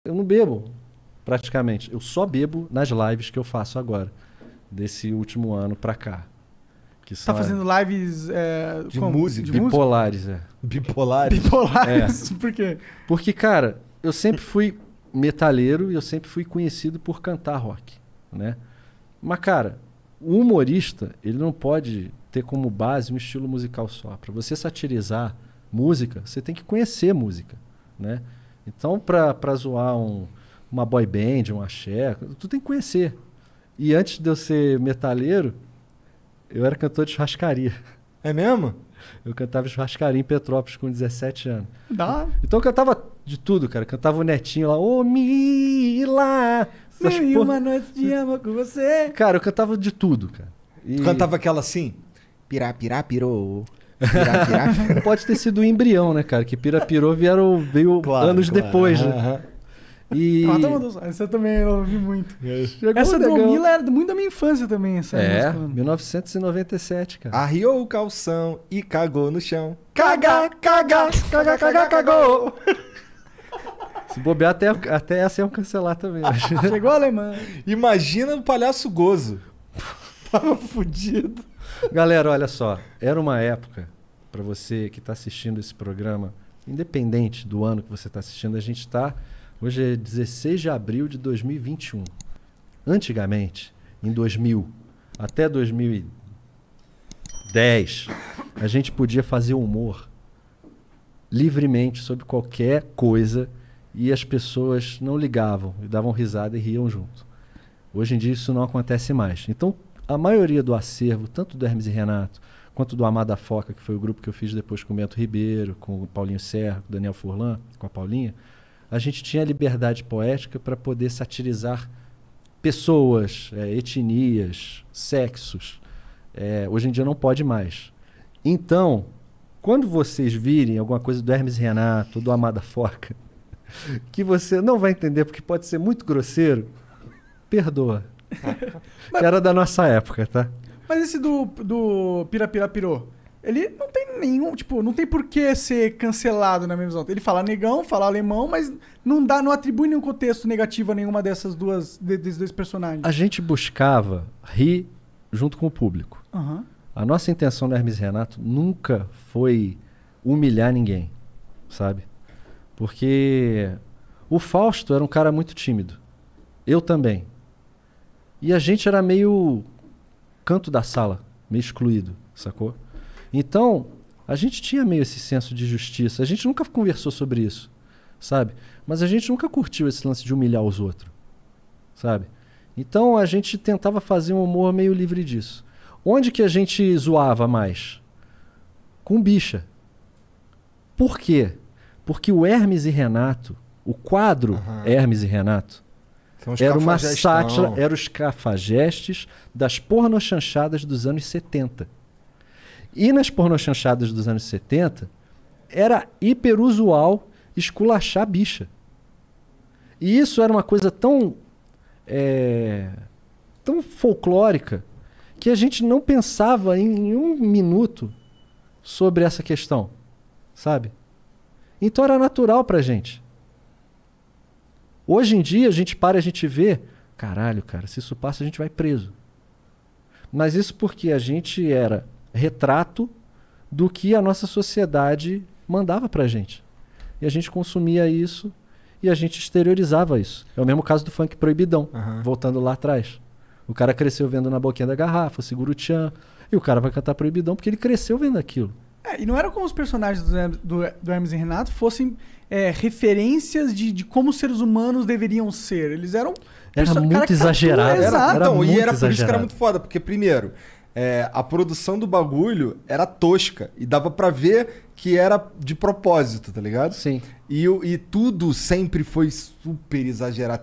eu não bebo, praticamente. Eu só bebo nas lives que eu faço agora, desse último ano pra cá. Que Tá são fazendo lives De música? De música? bipolares, é. Bipolares? Bipolares? Por quê? Porque, cara, eu sempre fui metaleiro e eu sempre fui conhecido por cantar rock, né? Mas, cara, o humorista, ele não pode ter como base um estilo musical só. Para você satirizar música, você tem que conhecer música, né? Então, pra zoar uma boy band, um axé, tu tem que conhecer. E antes de eu ser metaleiro, eu era cantor de churrascaria. É mesmo? Eu cantava churrascaria em Petrópolis com 17 anos. Dá. Então eu cantava de tudo, cara. Eu cantava o Netinho lá, ô Mila! Essas Mil e porra- uma noite de amor com você. Cara, eu cantava de tudo, cara. E Tu cantava aquela assim? Pirá, pirá, pirou. Pirá, pirá, pirou. pode ter sido o embrião, né, cara? Que Pirapirou veio Claro, anos claro. depois, né? Aham. E... Mata uma dos... Essa eu também ouvi muito. Chegou Essa o do negão. Mila era muito da minha infância também, essa É, música. 1997, cara. Arriou o calção e cagou no chão. Caga, caga, caga, caga, cagou. Se bobear, até essa iam cancelar também. Chegou a alemã. Imagina o palhaço gozo. Tava fudido. Galera, olha só. Era uma época, pra você que tá assistindo esse programa, independente do ano que você tá assistindo, a gente tá... Hoje é 16 de abril de 2021. Antigamente, em 2000 até 2010, a gente podia fazer humor livremente sobre qualquer coisa e as pessoas não ligavam, e davam risada e riam junto. Hoje em dia isso não acontece mais. Então, a maioria do acervo, tanto do Hermes e Renato, quanto do Amada Foca, que foi o grupo que eu fiz depois com o Bento Ribeiro, com o Paulinho Serra, com o Daniel Furlan, com a Paulinha, a gente tinha liberdade poética para poder satirizar pessoas, etnias, sexos. Hoje em dia não pode mais. Então, quando vocês virem alguma coisa do Hermes e Renato, do Amada Foca, que você não vai entender porque pode ser muito grosseiro, perdoa. Que era da nossa época, tá? Mas esse do Pirapirapirô, ele não tem nenhum, tipo, não tem por que ser cancelado na minha visão. Ele fala negão, fala alemão, mas não atribui nenhum contexto negativo a nenhuma desses dois personagens. A gente buscava rir junto com o público. Aham. A nossa intenção do Hermes e Renato nunca foi humilhar ninguém, sabe? Porque o Fausto era um cara muito tímido. Eu também. E a gente era meio canto da sala, meio excluído, sacou? Então, a gente tinha meio esse senso de justiça. A gente nunca conversou sobre isso, sabe? Mas a gente nunca curtiu esse lance de humilhar os outros, sabe? Então, a gente tentava fazer um humor meio livre disso. Onde que a gente zoava mais? Com bicha. Por quê? Porque o Hermes e Renato, o quadro Hermes e Renato, São os era uma cafajestão. sátira, era os cafajestes das pornochanchadas dos anos 70. E nas pornochanchadas dos anos 70, era hiperusual esculachar bicha. E isso era uma coisa tão folclórica que a gente não pensava em um minuto sobre essa questão, sabe? Então era natural pra gente. Hoje em dia a gente para, a gente vê, caralho, cara, se isso passa a gente vai preso. Mas isso porque a gente era retrato do que a nossa sociedade mandava pra gente. E a gente consumia isso e a gente exteriorizava isso. É o mesmo caso do funk proibidão, voltando lá atrás. O cara cresceu vendo Na Boquinha da Garrafa, Segura o Tchan, e o cara vai cantar proibidão porque ele cresceu vendo aquilo. E não era como os personagens do Hermes e Renato fossem referências de como os seres humanos deveriam ser. Eles eram... Era muito exagerado. Exato. Então, muito e era por isso que era exagerado. muito foda, porque primeiro, a produção do bagulho era tosca e dava pra ver que era de propósito, tá ligado? Sim. E tudo sempre foi super exagerado.